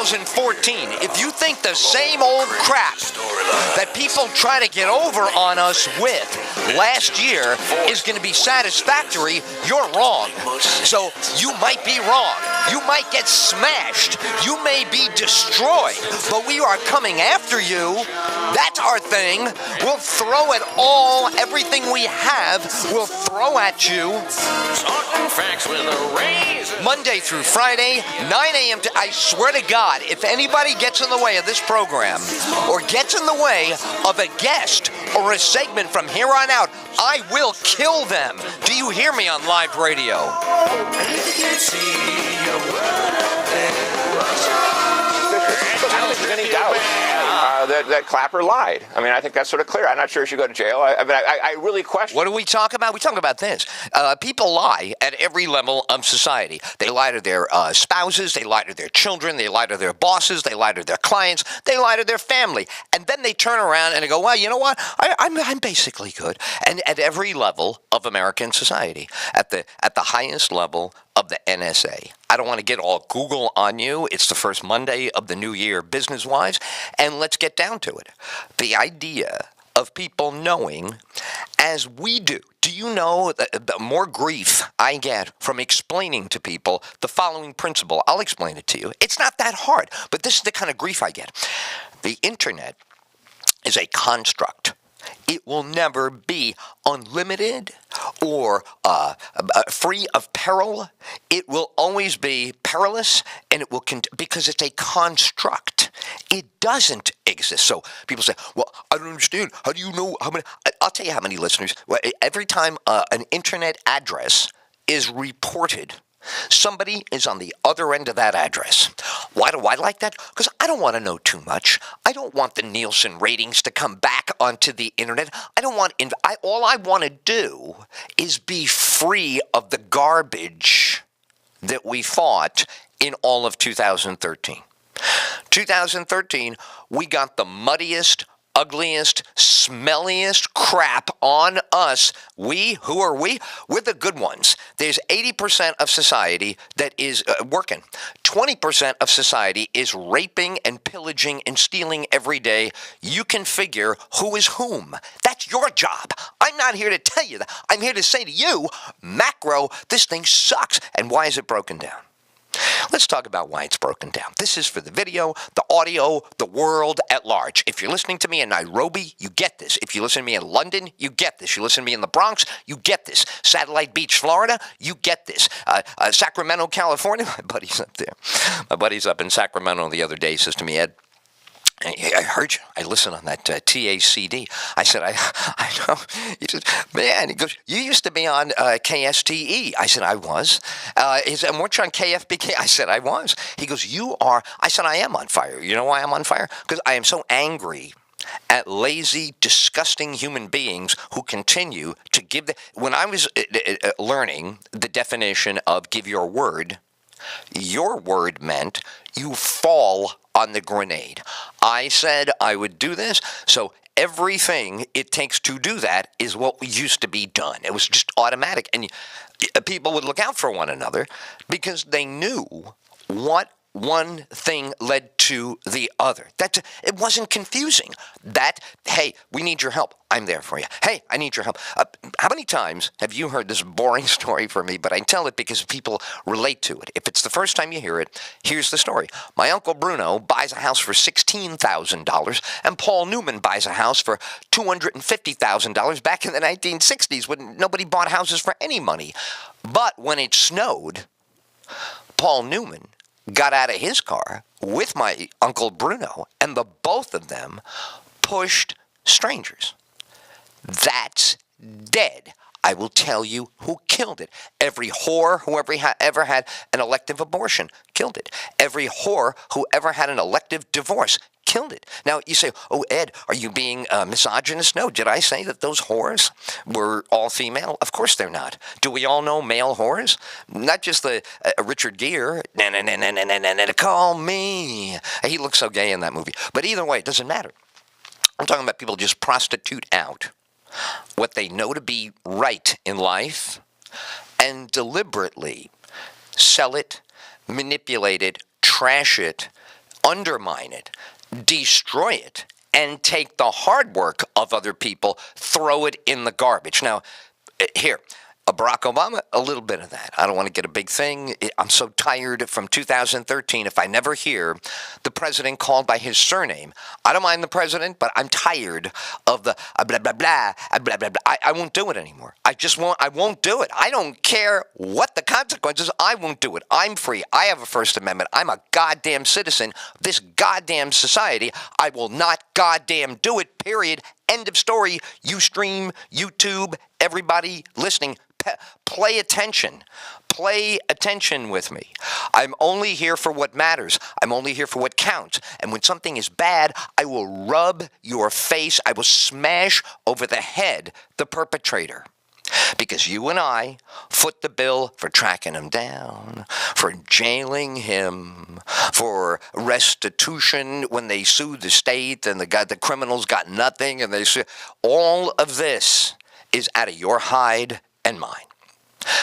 2014. If you think the same old crap that people try to get over on us with last year is going to be satisfactory, you're wrong. So you might be wrong. You might get smashed. You may be destroyed. But we are coming after you. That's our thing. We'll throw it all, everything we have, we'll throw at you. Monday through Friday, 9 a.m. to, I swear to God, if anybody gets in the way of this program or gets in the way of a guest or a segment from here on out, I will kill them. Do you hear me on live radio? I don't think there's any doubt that Clapper lied. I mean, I think that's sort of clear. I'm not sure he should go to jail. I really question. What do we talk about? We talk about this. People lie at every level of society. They lie to their spouses. They lie to their children. They lie to their bosses. They lie to their clients. They lie to their family. And then they turn around and they go, well, you know what? I'm basically good. And at every level of American society, at the highest level of the NSA. I don't want to get all Google on you. It's the first Monday of the new year business-wise, and let's get down to it. The idea of people knowing, as we do you know that the more grief I get from explaining to people the following principle? I'll explain it to you. It's not that hard, but this is the kind of grief I get. The internet is a construct. It will never be unlimited or free of peril. It will always be perilous, and it will because it's a construct. It doesn't exist. So people say, well, I don't understand. How do you know how many? I'll tell you how many listeners. Every time an internet address is reported, somebody is on the other end of that address. Why do I like that? Because I don't want to know too much. I don't want the Nielsen ratings to come back onto the internet. All I want to do is be free of the garbage that we fought in all of 2013. 2013, we got the muddiest, ugliest, smelliest crap on us. Who are we? We're the good ones. There's 80% of society that is working. 20% of society is raping and pillaging and stealing every day. You can figure who is whom. That's your job. I'm not here to tell you that. I'm here to say to you, macro, this thing sucks. And why is it broken down? Let's talk about why it's broken down. This is for the video, the audio, the world at large. If you're listening to me in Nairobi, you get this. If you listen to me in London, you get this. You listen to me in the Bronx, you get this. Satellite Beach, Florida, you get this. Sacramento, California, my buddy's up there. My buddy's up in Sacramento the other day. He says to me, Ed, I heard you. I listened on that TACD. I said, I know. He said, man, he goes, you used to be on KSTE. I said, I was. He said, and weren't you on KFBK? I said, I was. He goes, you are. I said, I am on fire. You know why I'm on fire? Because I am so angry at lazy, disgusting human beings who continue to give when I was learning the definition of give your word meant you fall on the grenade. I said I would do this, so everything it takes to do that is what used to be done. It was just automatic, and people would look out for one another because they knew what one thing led to the other. It wasn't confusing. Hey, we need your help. I'm there for you. Hey, I need your help. How many times have you heard this boring story from me, but I tell it because people relate to it. If it's the first time you hear it, here's the story. My Uncle Bruno buys a house for $16,000, and Paul Newman buys a house for $250,000 back in the 1960s when nobody bought houses for any money. But when it snowed, Paul Newman got out of his car with my Uncle Bruno, and the both of them pushed strangers. That's dead. I will tell you who killed it. Every whore who ever had an elective abortion killed it. Every whore who ever had an elective divorce killed it. Now, you say, oh, Ed, are you being misogynist? No. Did I say that those whores were all female? Of course they're not. Do we all know male whores? Not just the Richard Gere, call me. He looks so gay in that movie. But either way, it doesn't matter. I'm talking about people just prostitute out what they know to be right in life and deliberately sell it, manipulate it, trash it, undermine it, destroy it, and take the hard work of other people, throw it in the garbage. Now, here, Barack Obama, a little bit of that. I don't want to get a big thing. I'm so tired from 2013. If I never hear the president called by his surname, I don't mind the president, but I'm tired of the blah, blah, blah, blah, blah, blah. I won't do it anymore. I won't do it. I don't care what the consequences. I won't do it. I'm free. I have a First Amendment. I'm a goddamn citizen of this goddamn society. I will not goddamn do it, period. End of story. You stream, YouTube, everybody listening, play attention. Play attention with me. I'm only here for what matters. I'm only here for what counts. And when something is bad, I will rub your face. I will smash over the head the perpetrator. Because you and I foot the bill for tracking him down, for jailing him, for restitution when they sue the state and the criminals got nothing and they sue. All of this is out of your hide and mine.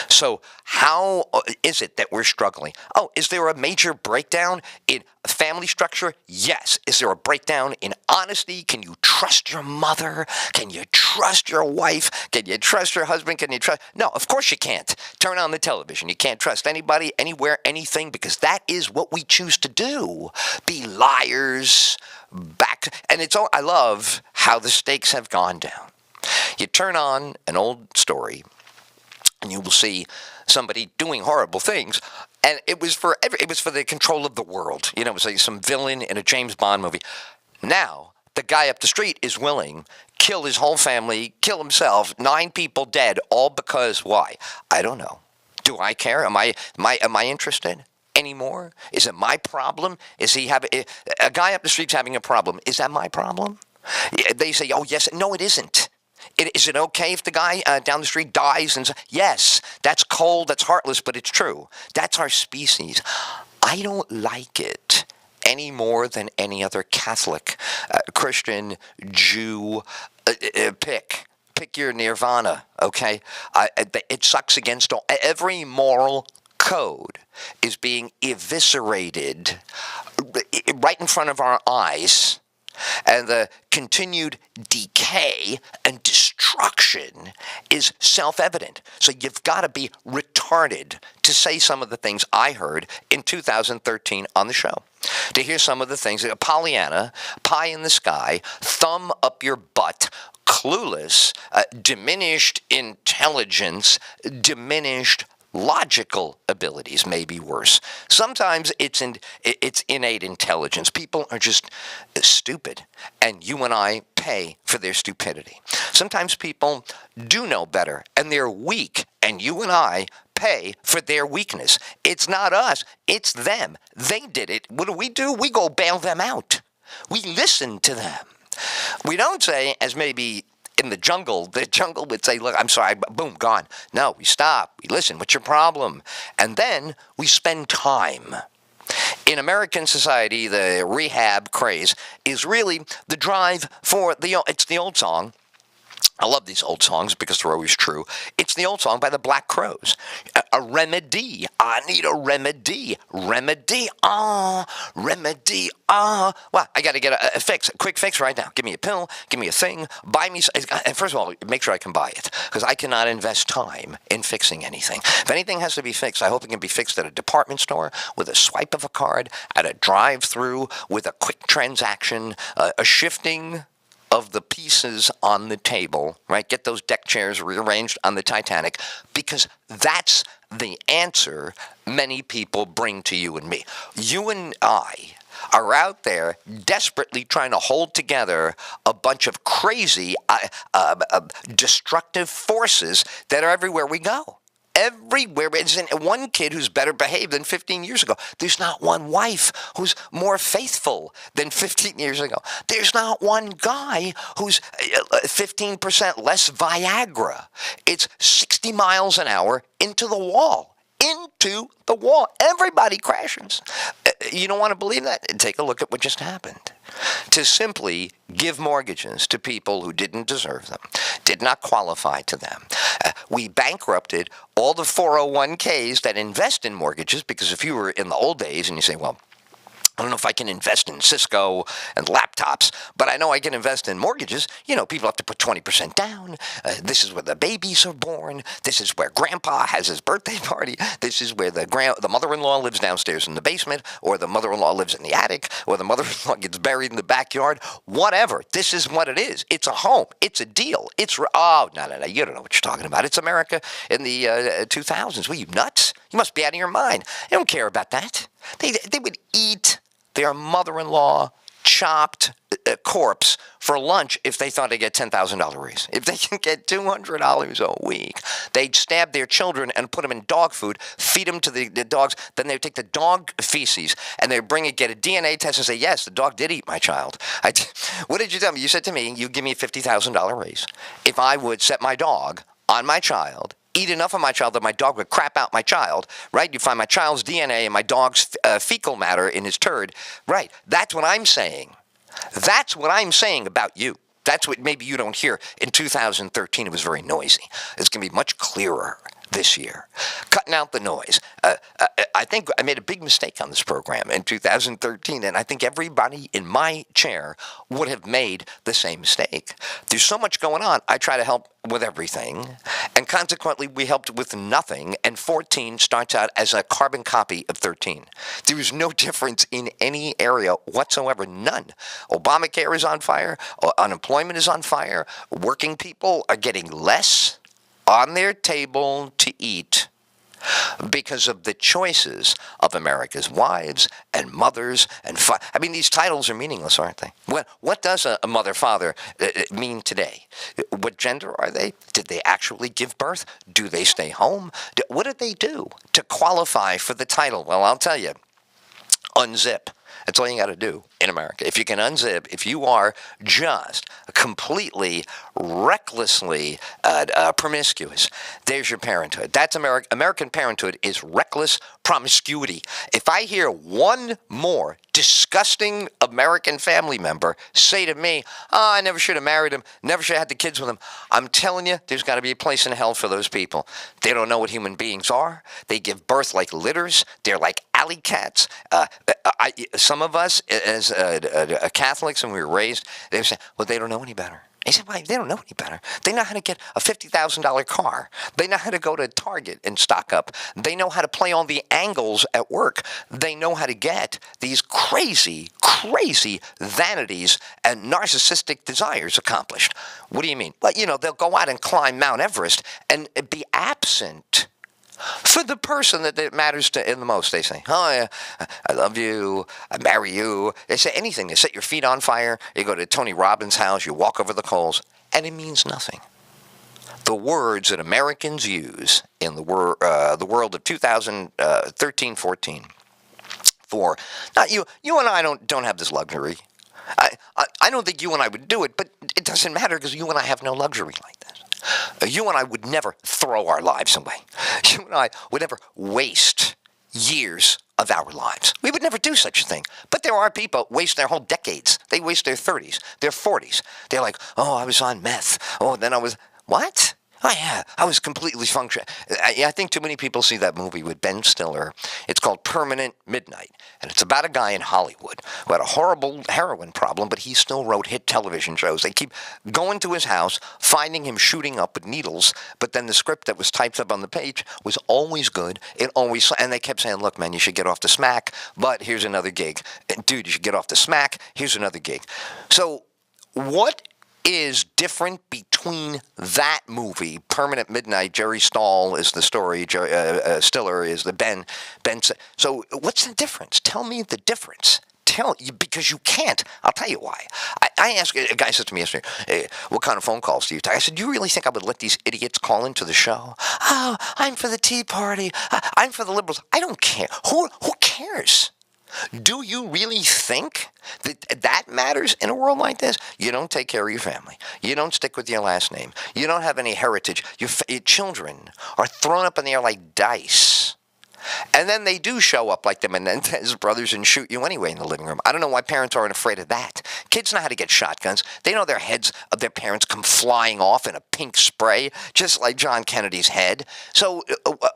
So how is it that we're struggling? Oh, is there a major breakdown in family structure? Yes. Is there a breakdown in honesty? Can you trust your mother? Can you trust your wife? Can you trust your husband? Can you trust? No, of course you can't. Turn on the television. You can't trust anybody, anywhere, anything, because that is what we choose to do. Be liars. And it's all, I love how the stakes have gone down. You turn on an old story, and you will see somebody doing horrible things, and it was for the control of the world. You know, it was like some villain in a James Bond movie. Now, the guy up the street is willing, kill his whole family, kill himself, 9 people dead, all because why? I don't know. Do I care? Am I interested anymore? Is it my problem? Is he having a guy up the street's having a problem? Is that my problem? They say, oh yes, no, it isn't. Is it okay if the guy down the street dies? And yes, that's cold, that's heartless, but it's true. That's our species. I don't like it any more than any other Catholic, Christian, Jew. Pick your nirvana, okay? It sucks against every moral code is being eviscerated right in front of our eyes. And the continued decay and destruction is self-evident. So you've got to be retarded to say some of the things I heard in 2013 on the show. To hear some of the things, Pollyanna, pie in the sky, thumb up your butt, clueless, diminished intelligence, diminished logical abilities, may be worse. Sometimes it's innate intelligence. People are just stupid, and you and I pay for their stupidity. Sometimes people do know better, and they're weak, and you and I pay for their weakness. It's not us, it's them. They did it. What do? We go bail them out. We listen to them. We don't say, as maybe in the jungle would say, look, I'm sorry, boom, gone. No, we stop. We listen. What's your problem? And then we spend time. In American society, the rehab craze is really the drive for it's the old song. I love these old songs because they're always true. It's the old song by the Black Crowes. A remedy. I need a remedy. Remedy. Remedy. Well, I got to get a fix. A quick fix right now. Give me a pill. Give me a thing. Buy me. And first of all, make sure I can buy it, because I cannot invest time in fixing anything. If anything has to be fixed, I hope it can be fixed at a department store with a swipe of a card, at a drive-through with a quick transaction, a shifting of the pieces on the table, right? Get those deck chairs rearranged on the Titanic, because that's the answer many people bring to you and me. You and I are out there desperately trying to hold together a bunch of crazy, destructive forces that are everywhere we go. Everywhere. Isn't one kid who's better behaved than 15 years ago. There's not one wife who's more faithful than 15 years ago. There's not one guy who's 15% less Viagra. It's 60 miles an hour into the wall. Into the wall. Everybody crashes. You don't want to believe that? Take a look at what just happened. To simply give mortgages to people who didn't deserve them, did not qualify to them. We bankrupted all the 401ks that invest in mortgages, because if you were in the old days and you say, well, I don't know if I can invest in Cisco and laptops, but I know I can invest in mortgages. People have to put 20% down. This is where the babies are born. This is where grandpa has his birthday party. This is where the mother-in-law lives downstairs in the basement, or the mother-in-law lives in the attic, or the mother-in-law gets buried in the backyard. Whatever. This is what it is. It's a home. It's a deal. No. You don't know what you're talking about. It's America in the 2000s. Were you nuts? You must be out of your mind. They don't care about that. They would eat their mother-in-law chopped corpse for lunch if they thought they'd get $10,000 raise. If they can get $200 a week, they'd stab their children and put them in dog food, feed them to the dogs. Then they'd take the dog feces and they'd get a DNA test and say, yes, the dog did eat my child. What did you tell me? You said to me, you'd give me a $50,000 raise if I would set my dog on my child, eat enough of my child that my dog would crap out my child, right? You find my child's DNA and my dog's fecal matter in his turd, right? That's what I'm saying. That's what I'm saying about you. That's what maybe you don't hear. In 2013, it was very noisy. It's going to be much clearer this year. Cutting out the noise. I think I made a big mistake on this program in 2013, and I think everybody in my chair would have made the same mistake. There's so much going on. I try to help with everything, and consequently, we helped with nothing, and 14 starts out as a carbon copy of 13. There is no difference in any area whatsoever, none. Obamacare is on fire, unemployment is on fire, working people are getting less on their table to eat because of the choices of America's wives and mothers and these titles are meaningless, aren't they? What does a mother, father mean today? What gender are they? Did they actually give birth? Do they stay home? What did they do to qualify for the title? Well, I'll tell you, unzip. That's all you got to do in America. If you can unzip, if you are just completely, recklessly promiscuous, there's your parenthood. That's American parenthood is reckless promiscuity. If I hear one more disgusting American family member say to me, I never should have married him, never should have had the kids with him, I'm telling you, there's got to be a place in hell for those people. They don't know what human beings are. They give birth like litters. They're like alley cats. Some of us, as Catholics, when we were raised, they say, well, they don't know any better. He said, why? They don't know any better. They know how to get a $50,000 car. They know how to go to Target and stock up. They know how to play all the angles at work. They know how to get these crazy, crazy vanities and narcissistic desires accomplished. What do you mean? Well, they'll go out and climb Mount Everest and be absent for the person that it matters to in the most. They say, oh, yeah, I love you, I marry you. They say anything. They set your feet on fire. You go to Tony Robbins' house, you walk over the coals, and it means nothing. The words that Americans use in the world of 2013, 14, for, not you and I don't have this luxury. I don't think you and I would do it, but it doesn't matter because you and I have no luxury like this. You and I would never throw our lives away. You and I would never waste years of our lives. We would never do such a thing. But there are people waste their whole decades. They waste their 30s, their 40s. They're like, oh, I was on meth. Oh, then I was, what? Oh, yeah, I was completely functional. I think too many people see that movie with Ben Stiller. It's called Permanent Midnight, and it's about a guy in Hollywood who had a horrible heroin problem, but he still wrote hit television shows. They keep going to his house, finding him shooting up with needles, but then the script that was typed up on the page was always good. And they kept saying, look, man, you should get off the smack, but here's another gig. And, dude, you should get off the smack, here's another gig. So what is different between that movie, Permanent Midnight? Jerry Stahl is the story. Stiller is the Ben. So what's the difference? Tell me the difference. Because you can't. I'll tell you why. I asked, a guy said to me yesterday, hey, what kind of phone calls do you take? I said, do you really think I would let these idiots call into the show? Oh, I'm for the Tea Party. I'm for the liberals. I don't care. Who cares? Do you really think that matters in a world like this? You don't take care of your family. You don't stick with your last name. You don't have any heritage. Your children are thrown up in the air like dice. And then they do show up like the Menendez brothers and shoot you anyway in the living room. I don't know why parents aren't afraid of that. Kids know how to get shotguns. They know their heads of their parents come flying off in a pink spray, just like John Kennedy's head. So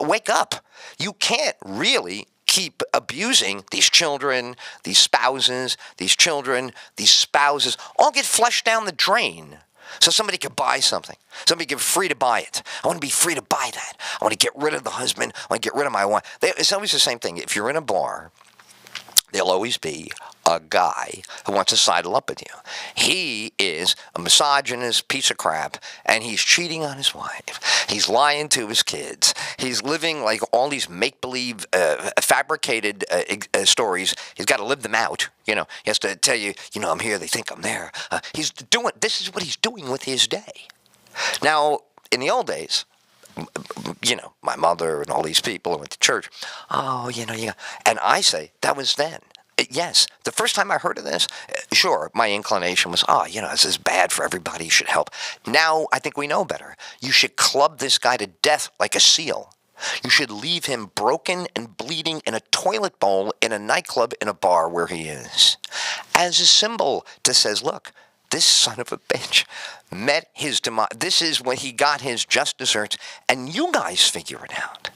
wake up. You can't really keep abusing these children, these spouses, all get flushed down the drain. So somebody could buy something. Somebody could be free to buy it. I want to be free to buy that. I want to get rid of the husband. I want to get rid of my wife. It's always the same thing. If you're in a bar, there'll always be a guy who wants to sidle up with you. He is a misogynist piece of crap, and he's cheating on his wife. He's lying to his kids. He's living like all these make-believe, fabricated stories. He's got to live them out. He has to tell you, I'm here, they think I'm there. This is what he's doing with his day. Now, in the old days, my mother and all these people who went to church, and I say, that was then. Yes, the first time I heard of this, sure, my inclination was, this is bad for everybody, you should help. Now, I think we know better. You should club this guy to death like a seal. You should leave him broken and bleeding in a toilet bowl in a nightclub in a bar where he is, as a symbol that says, look, this son of a bitch met his demise. This is when he got his just desserts, and you guys figure it out.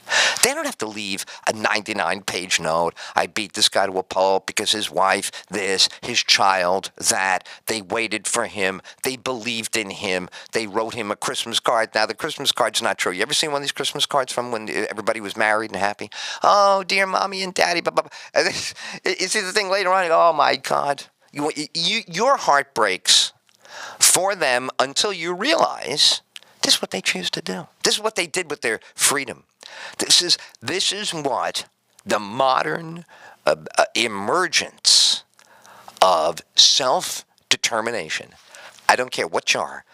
They don't have to leave a 99-page note. I beat this guy to a pulp because his wife, this, his child, that. They waited for him. They believed in him. They wrote him a Christmas card. Now, the Christmas card's not true. You ever seen one of these Christmas cards from when everybody was married and happy? Oh, dear mommy and daddy, blah, blah, blah. And then, you see the thing later on, you go, oh, my God. Your heart breaks for them until you realize this is what they choose to do. This is what they did with their freedom. This is what the modern emergence of self-determination. I don't care what you are,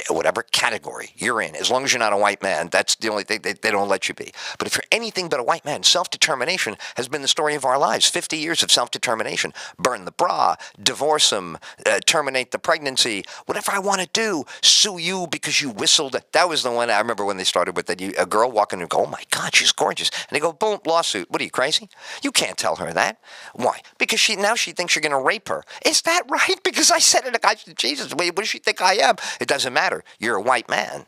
whatever category you're in, as long as you're not a white man, that's the only thing they don't let you be. But if you're anything but a white man, self-determination has been the story of our lives. 50 years of self-determination. Burn the bra, divorce him, terminate the pregnancy, whatever I want to do, sue you because you whistled. That was the one I remember when they started with that. A girl walking and go, oh my God, she's gorgeous. And they go, boom, lawsuit. What are you, crazy? You can't tell her that. Why? Because she thinks you're going to rape her. Is that right? Because I said it, Jesus, what does she think I am? It doesn't matter. You're a white man.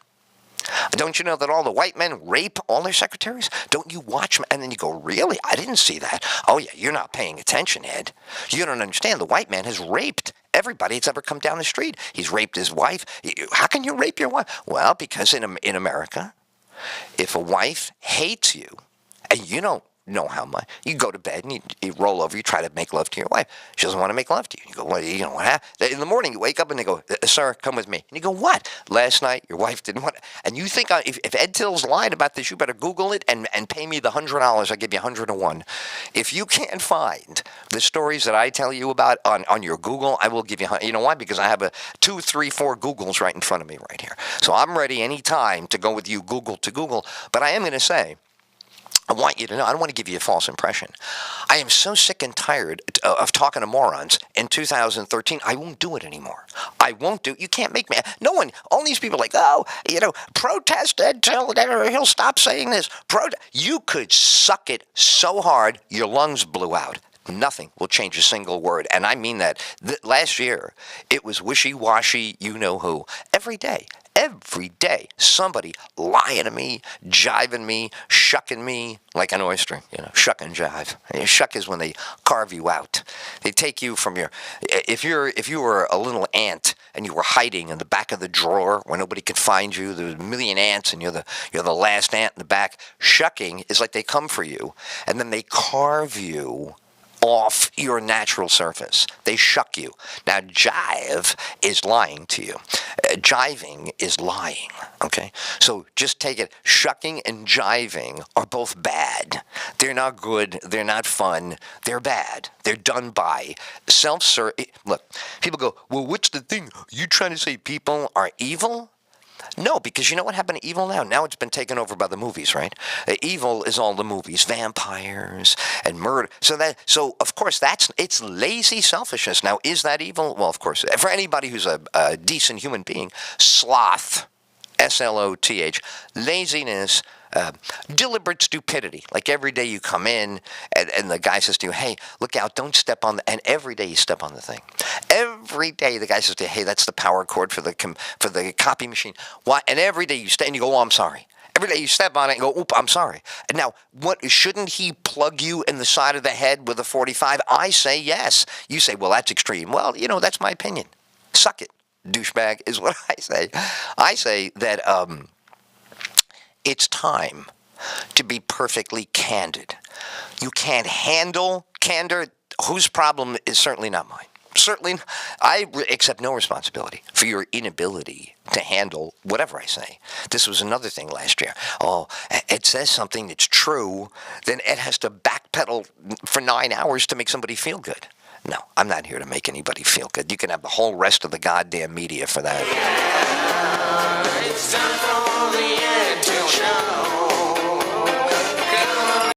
Don't you know that all the white men rape all their secretaries? Don't you watch? And then you go, really? I didn't see that. Oh, yeah, you're not paying attention, Ed. You don't understand. The white man has raped everybody that's ever come down the street. He's raped his wife. How can you rape your wife? Well, because in America, if a wife hates you and you don't know how much, you go to bed and you roll over, you try to make love to your wife. She doesn't want to make love to you. You go, well, what happened? In the morning, you wake up and they go, sir, come with me. And you go, what? Last night, your wife didn't want to. And you think, if Ed Till's lied about this, you better Google it and pay me the $100. I give you 101. If you can't find the stories that I tell you about on your Google, I will give you, you know why? Because I have 2, 3, 4 Googles right in front of me right here. So I'm ready anytime to go with you Google to Google. But I am going to say, I want you to know, I don't want to give you a false impression. I am so sick and tired of talking to morons in 2013, I won't do it anymore. I won't do it. You can't make me. No one, all these people are like, protest Ed Till, he'll stop saying this. You could suck it so hard, your lungs blew out. Nothing will change a single word. And I mean that. Last year, it was wishy-washy, you-know-who. Every day, somebody lying to me, jiving me, shucking me like an oyster, shuck and jive. Shuck is when they carve you out. They take you from if you were a little ant and you were hiding in the back of the drawer where nobody could find you, there's a million ants and you're the last ant in the back. Shucking is like they come for you and then they carve you off your natural surface. They shuck you. Now, jive is lying to you. Jiving is lying, okay? So just take it. Shucking and jiving are both bad. They're not good. They're not fun. They're bad. They're done by self-serving. Look, people go, well, what's the thing? You trying to say people are evil? No, because you know what happened to evil now? Now it's been taken over by the movies, right? Evil is all the movies, vampires and murder. So of course it's lazy selfishness. Now, is that evil? Well, of course, for anybody who's a decent human being, sloth, S-L-O-T-H, laziness, deliberate stupidity. Like every day you come in and the guy says to you, hey, look out, don't step on and every day you step on the thing. Every day the guy says to you, hey, that's the power cord for the copy machine. Why? And every day you stay and you go, oh, I'm sorry. Every day you step on it and go, oop, I'm sorry. Now, what shouldn't he plug you in the side of the head with a 45? I say yes. You say, well, that's extreme. Well, that's my opinion. Suck it, douchebag, is what I say. I say that it's time to be perfectly candid. You can't handle candor. Whose problem is certainly not mine. Certainly, I accept no responsibility for your inability to handle whatever I say. This was another thing last year. Oh, Ed says something that's true, then Ed has to backpedal for 9 hours to make somebody feel good. No, I'm not here to make anybody feel good. You can have the whole rest of the goddamn media for that. It's time for the Ed Show.